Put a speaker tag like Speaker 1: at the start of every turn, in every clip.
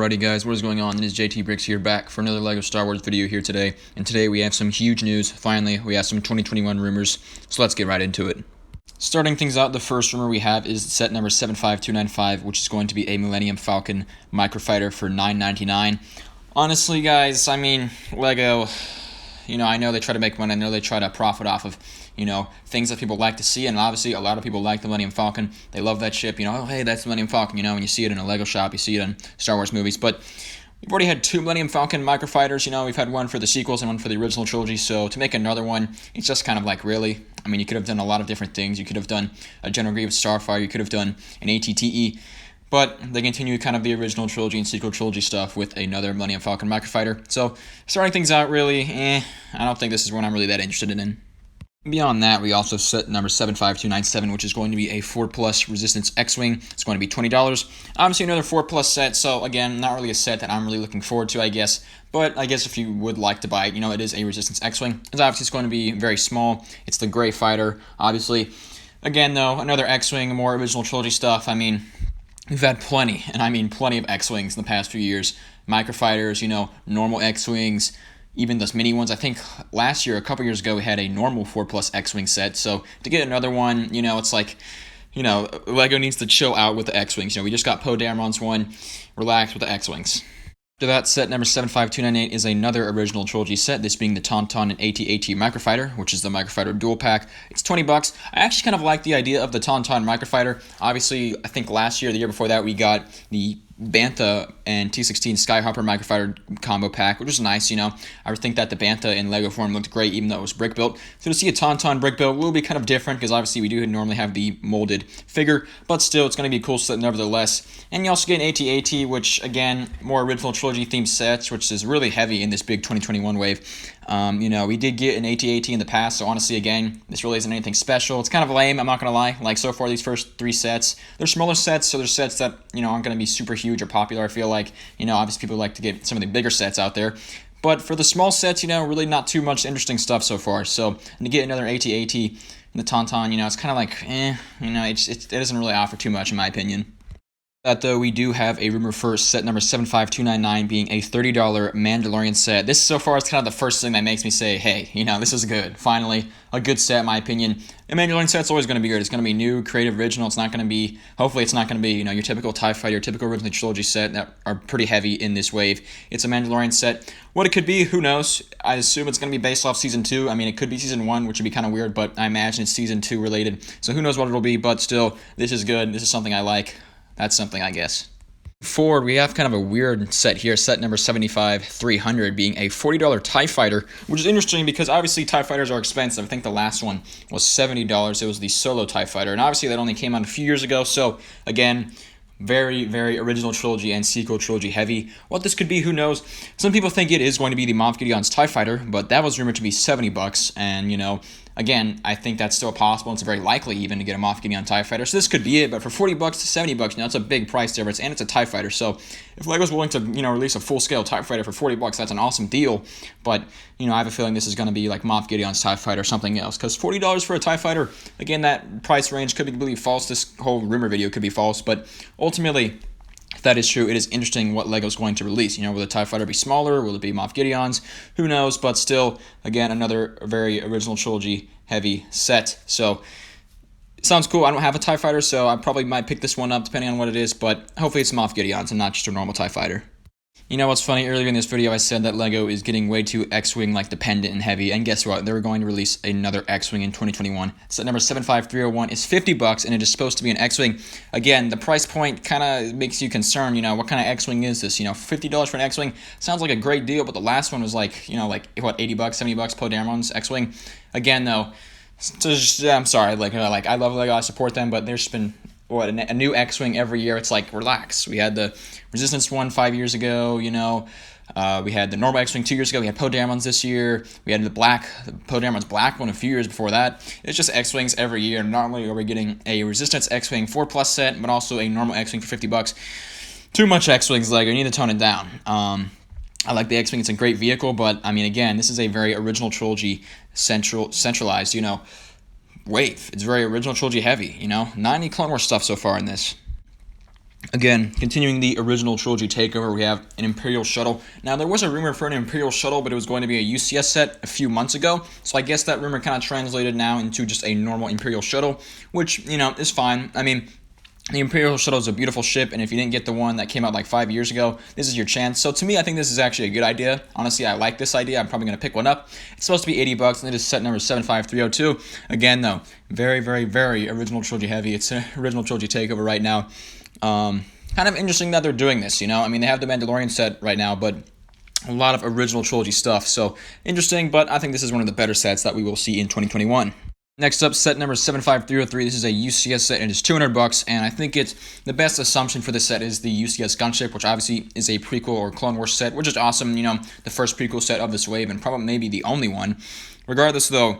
Speaker 1: Alrighty guys, what is going on? It is JT Bricks here, back for another LEGO Star Wars video here today. And today we have some huge news. Finally, we have some 2021 rumors, so let's get right into it. Starting things out, the first rumor we have is set number 75295, which is going to be a Millennium Falcon Microfighter for $9.99. Honestly guys, I mean, LEGO, I know they try to make money, I know they try to profit off of, things that people like to see, and obviously a lot of people like the Millennium Falcon. They love that ship, oh, hey, that's the Millennium Falcon, when you see it in a LEGO shop, you see it in Star Wars movies, but we've already had two Millennium Falcon Microfighters, we've had one for the sequels and one for the original trilogy, so to make another one, it's just kind of like, really? I mean, you could have done a lot of different things. You could have done a General Grievous Starfighter, you could have done an ATTE, but they continue kind of the original trilogy and sequel trilogy stuff with another Millennium Falcon Microfighter. So, starting things out, really, I don't think this is one I'm really that interested in. Beyond that, we also set number 75297, which is going to be a 4+ Resistance X-Wing. It's going to be $20. Obviously, another 4+ set, so again, not really a set that I'm really looking forward to, I guess. But I guess if you would like to buy it, it is a Resistance X-Wing. Obviously, it's going to be very small. It's the gray fighter, obviously. Again, though, another X-Wing, more original trilogy stuff. I mean, we've had plenty, and I mean plenty of X-Wings in the past few years. Microfighters, normal X-Wings, even those mini ones. I think last year, a couple years ago, we had a normal 4+ X-Wing set. So to get another one, it's like, LEGO needs to chill out with the X-Wings. We just got Poe Dameron's one. Relax with the X-Wings. After that, set number 75298 is another original trilogy set, this being the Tauntaun Atat Microfighter, which is the Microfighter dual pack. It's $20. I actually kind of like the idea of the Tauntaun Microfighter. Obviously, I think last year, the year before that, we got the Bantha and T-16 Skyhopper Microfighter combo pack, which was nice, I would think that the Bantha in LEGO form looked great, even though it was brick built. So to see a Tauntaun brick built will be kind of different, because obviously we do normally have the molded figure, but still, it's going to be a cool set nevertheless. And you also get an AT-AT, which, again, more original trilogy themed sets, which is really heavy in this big 2021 wave. We did get an AT-AT in the past, so honestly, again, this really isn't anything special. It's kind of lame, I'm not going to lie. Like, so far, these first three sets, they're smaller sets, so they're sets that, aren't going to be super huge or popular, I feel like. Obviously, people like to get some of the bigger sets out there. But for the small sets, really not too much interesting stuff so far. So, and to get another AT-AT in the Tauntaun, it's kind of like, it doesn't really offer too much, in my opinion. That though, we do have a rumor for set number 75299 being a $30 Mandalorian set. This so far is kind of the first thing that makes me say, hey, this is good. Finally, a good set, in my opinion. A Mandalorian set's always going to be good. It's going to be new, creative, original. It's not going to be, hopefully it's not going to be, your typical TIE Fighter, your typical original trilogy set that are pretty heavy in this wave. It's a Mandalorian set. What it could be, who knows? I assume it's going to be based off Season 2. I mean, it could be Season 1, which would be kind of weird, but I imagine it's Season 2 related. So who knows what it'll be, but still, this is good. This is something I like. That's something, I guess. Forward, we have kind of a weird set here, set number 75300 being a $40 TIE Fighter, which is interesting because obviously TIE Fighters are expensive. I think the last one was $70. It was the Solo TIE Fighter, and obviously that only came out a few years ago, so again, very, very original trilogy and sequel trilogy heavy. What this could be, who knows? Some people think it is going to be the Moff Gideon's TIE Fighter, but that was rumored to be $70, and again, I think that's still possible. It's very likely even to get a Moff Gideon TIE Fighter. So this could be it, but for $40 to $70, that's a big price difference, and it's a TIE Fighter. So if LEGO's willing to, release a full-scale TIE Fighter for $40, that's an awesome deal. But, I have a feeling this is going to be like Moff Gideon's TIE Fighter or something else. Because $40 for a TIE Fighter, again, that price range could be completely false. This whole rumor video could be false, but ultimately, if that is true, it is interesting what LEGO's going to release. Will the TIE Fighter be smaller? Will it be Moff Gideon's? Who knows? But still, again, another very original trilogy heavy set. So, it sounds cool. I don't have a TIE Fighter, so I probably might pick this one up depending on what it is. But hopefully it's Moff Gideon's and not just a normal TIE Fighter. What's funny? Earlier in this video, I said that LEGO is getting way too X-Wing like dependent and heavy, and guess what? They're going to release another X-Wing in 2021. Set number 75301 is $50, and it is supposed to be an X-Wing. Again, the price point kind of makes you concerned. What kind of X-Wing is this? $50 for an X-Wing sounds like a great deal, but the last one was like, what, $80, $70? Poe Dameron's X-Wing. Again, though, I'm sorry. I love LEGO. I support them, but there's been a new X-Wing every year. It's like, relax. We had the Resistance one 5 years ago, we had the normal X-Wing 2 years ago. We had Poe Dameron's this year. We had the Poe Dameron's black one a few years before that. It's just X-Wings every year. Not only are we getting a Resistance X-Wing 4+ set, but also a normal X-Wing for $50. Too much X-Wings, LEGO. You need to tone it down. I like the X-Wing. It's a great vehicle, but, I mean, again, this is a very original trilogy centralized, wave. It's very original trilogy heavy, not any Clone Wars stuff so far in this. Again, continuing the original trilogy takeover, we have an Imperial Shuttle. Now, there was a rumor for an Imperial Shuttle, but it was going to be a UCS set a few months ago. So I guess that rumor kind of translated now into just a normal Imperial Shuttle, which, is fine. I mean, the Imperial Shuttle is a beautiful ship, and if you didn't get the one that came out like 5 years ago, this is your chance. So to me, I think this is actually a good idea. Honestly, I like this idea. I'm probably going to pick one up. It's supposed to be $80, and it is set number 75302. Again, though, very, very, very original trilogy heavy. It's an original trilogy takeover right now. Kind of interesting that they're doing this, I mean, they have the Mandalorian set right now, but a lot of original trilogy stuff. So interesting, but I think this is one of the better sets that we will see in 2021. Next up, set number 75303. This is a UCS set, and it's $200, and I think it's the best assumption for this set is the UCS gunship, which obviously is a prequel or Clone Wars set, which is awesome. The first prequel set of this wave, and probably maybe the only one. Regardless, though,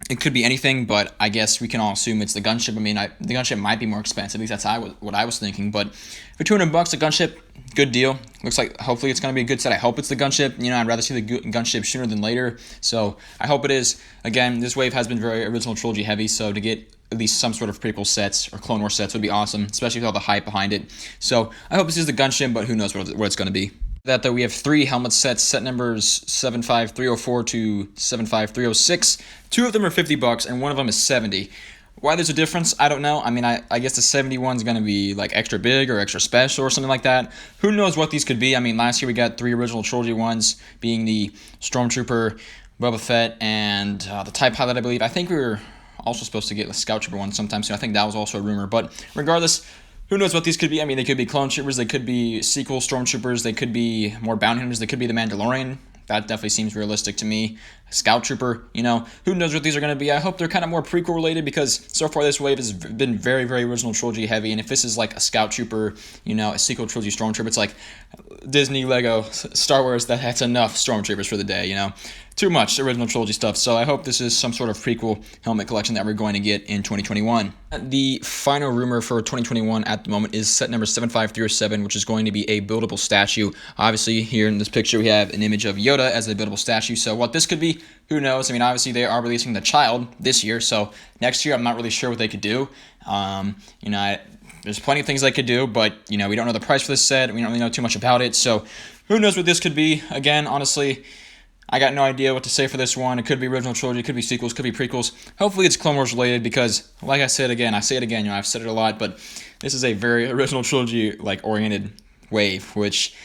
Speaker 1: it could be anything, but I guess we can all assume it's the gunship. I mean, the gunship might be more expensive. At least that's what I was thinking. But for $200, the gunship, good deal. Looks like hopefully it's going to be a good set. I hope it's the gunship. I'd rather see the gunship sooner than later. So I hope it is. Again, this wave has been very original trilogy heavy, so to get at least some sort of prequel sets or Clone Wars sets would be awesome, especially with all the hype behind it. So I hope this is the gunship, but who knows what it's going to be. That though, we have 3 helmet sets, set numbers 75304 to 75306. 2 of them are $50 and one of them is $70. Why there's a difference, I don't know. I mean, I guess the 71 is going to be like extra big or extra special or something like that. Who knows what these could be? I mean, last year we got 3 original trilogy ones, being the Stormtrooper, Boba Fett, and the TIE Pilot, I believe. I think we were also supposed to get the Scout Trooper one sometime soon. I think that was also a rumor. But regardless, who knows what these could be? I mean, they could be clone troopers, they could be sequel stormtroopers, they could be more bounty hunters, they could be the Mandalorian. That definitely seems realistic to me. Scout Trooper, who knows what these are going to be. I hope they're kind of more prequel related, because so far this wave has been very, very original trilogy heavy, and if this is like a Scout Trooper, a sequel trilogy Stormtrooper, it's like Disney, Lego, Star Wars, that's enough Stormtroopers for the day, Too much original trilogy stuff, so I hope this is some sort of prequel helmet collection that we're going to get in 2021. The final rumor for 2021 at the moment is set number 75307, which is going to be a buildable statue. Obviously, here in this picture, we have an image of Yoda as a buildable statue, so what this could be, who knows? I mean, obviously, they are releasing the Child this year, so next year, I'm not really sure what they could do. There's plenty of things they could do, but, we don't know the price for this set. We don't really know too much about it, so who knows what this could be. Again, honestly, I got no idea what to say for this one. It could be original trilogy, it could be sequels, could be prequels. Hopefully it's Clone Wars related, because, like I said again, I've said it a lot, but this is a very original trilogy, oriented wave, which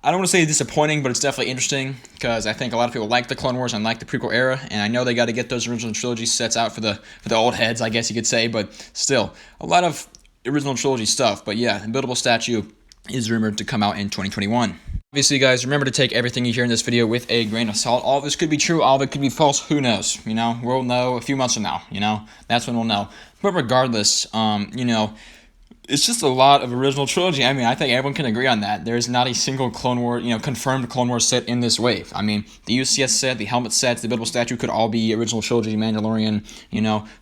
Speaker 1: I don't want to say disappointing, but it's definitely interesting, because I think a lot of people like the Clone Wars and like the prequel era, and I know they got to get those original trilogy sets out for the old heads, I guess you could say, but still, a lot of original trilogy stuff. But yeah, the buildable statue is rumored to come out in 2021. Obviously, guys, remember to take everything you hear in this video with a grain of salt. All of this could be true, all of it could be false, who knows? We'll know a few months from now, that's when we'll know. But regardless, it's just a lot of original trilogy. I mean, I think everyone can agree on that. There's not a single Clone War, confirmed Clone Wars set in this wave. I mean, the UCS set, the helmet sets, the buildable statue could all be original trilogy, Mandalorian,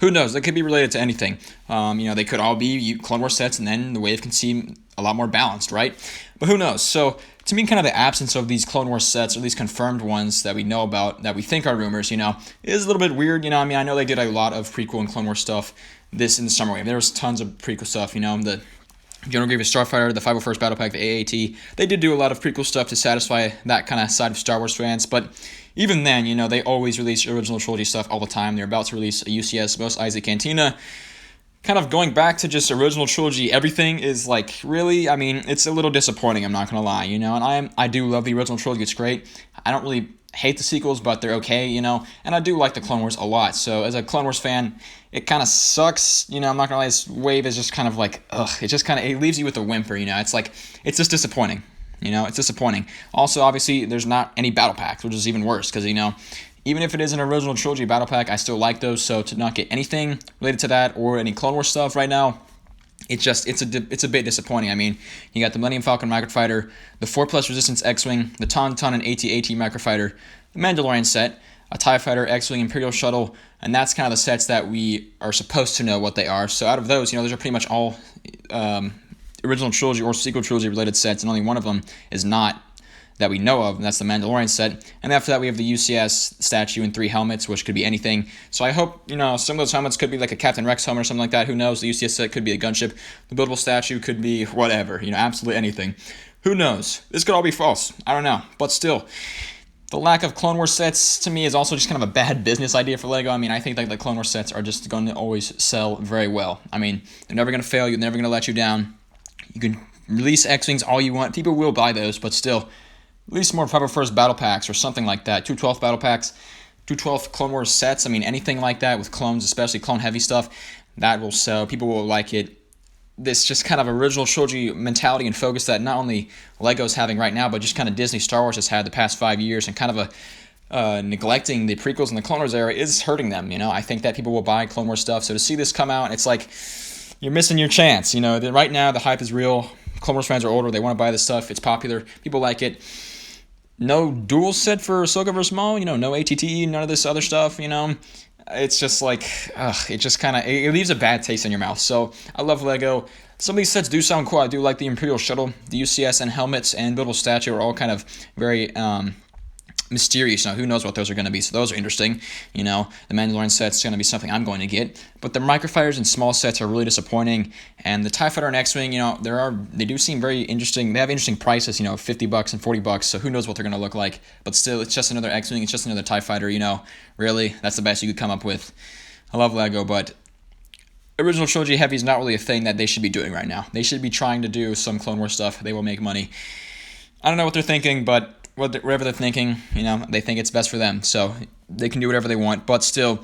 Speaker 1: who knows? They could be related to anything. They could all be Clone Wars sets, and then the wave can seem a lot more balanced, right? But who knows? So, to me, kind of the absence of these Clone Wars sets, or these confirmed ones that we know about, that we think are rumors, is a little bit weird. I mean, I know they did a lot of prequel and Clone Wars stuff this in the summer wave. There was tons of prequel stuff, the General Grievous Starfighter, the 501st Battle Pack, the AAT. They did do a lot of prequel stuff to satisfy that kind of side of Star Wars fans, but even then, they always release original trilogy stuff all the time. They're about to release a UCS, Mos Eisley Cantina. Kind of going back to just original trilogy, everything is really, I mean, it's a little disappointing, I'm not going to lie, and I do love the original trilogy, it's great. I don't really hate the sequels, but they're okay, and I do like the Clone Wars a lot. So as a Clone Wars fan, it kind of sucks, I'm not going to lie, this wave is just kind of it just kind of, it leaves you with a whimper, it's it's just disappointing, it's disappointing. Also, obviously, there's not any battle packs, which is even worse, because, even if it is an original trilogy battle pack, I still like those, so to not get anything related to that or any Clone Wars stuff right now, it's a bit disappointing. I mean, you got the Millennium Falcon Microfighter, the 4+ Resistance X-Wing, the Tauntaun and AT-AT Microfighter, the Mandalorian Set, a TIE Fighter, X-Wing, Imperial Shuttle, and that's kind of the sets that we are supposed to know what they are. So out of those, those are pretty much all original trilogy or sequel trilogy related sets, and only one of them is not. that we know of, and that's the Mandalorian set. And after that, we have the UCS statue and 3 helmets, which could be anything. So I hope, some of those helmets could be like a Captain Rex helmet or something like that. Who knows? The UCS set could be a gunship. The buildable statue could be whatever, absolutely anything. Who knows? This could all be false. I don't know. But still, the lack of Clone Wars sets, to me, is also just kind of a bad business idea for LEGO. I think like the Clone Wars sets are just going to always sell very well. They're never going to fail. You're never going to let you down. You can release X-Wings all you want. People will buy those, but still, release more Fiber First battle packs or something like that. 212 battle packs, 212 Clone Wars sets. Anything like that with clones, especially clone heavy stuff, that will sell. People will like it. This just kind of original trilogy mentality and focus that not only LEGO's having right now, but just kind of Disney Star Wars has had the past 5 years, and kind of neglecting the prequels and the Clone Wars era is hurting them. I think that people will buy Clone Wars stuff. So to see this come out, it's like you're missing your chance. Right now the hype is real. Clone Wars fans are older. They want to buy this stuff. It's popular. People like it. No dual set for Ahsoka vs. Maul. No ATTE, none of this other stuff. It's just like, it just kind of, it leaves a bad taste in your mouth. So I love LEGO. Some of these sets do sound cool. I do like the Imperial Shuttle, the UCS, and helmets and buildable statue are all kind of very mysterious. Who knows what those are going to be? So those are interesting. The Mandalorian set's going to be something I'm going to get. But the Microfighters and small sets are really disappointing. And the TIE Fighter and X-Wing, they do seem very interesting. They have interesting prices, $50 and $40. So who knows what they're going to look like? But still, it's just another X-Wing. It's just another TIE Fighter. Really, that's the best you could come up with. I love LEGO, but original trilogy heavy is not really a thing that they should be doing right now. They should be trying to do some Clone Wars stuff. They will make money. I don't know what they're thinking, but whatever they're thinking, they think it's best for them. So they can do whatever they want. But still,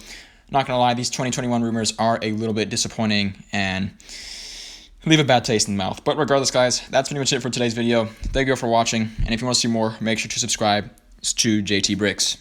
Speaker 1: not going to lie, these 2021 rumors are a little bit disappointing and leave a bad taste in the mouth. But regardless, guys, that's pretty much it for today's video. Thank you all for watching. And if you want to see more, make sure to subscribe to JT Bricks.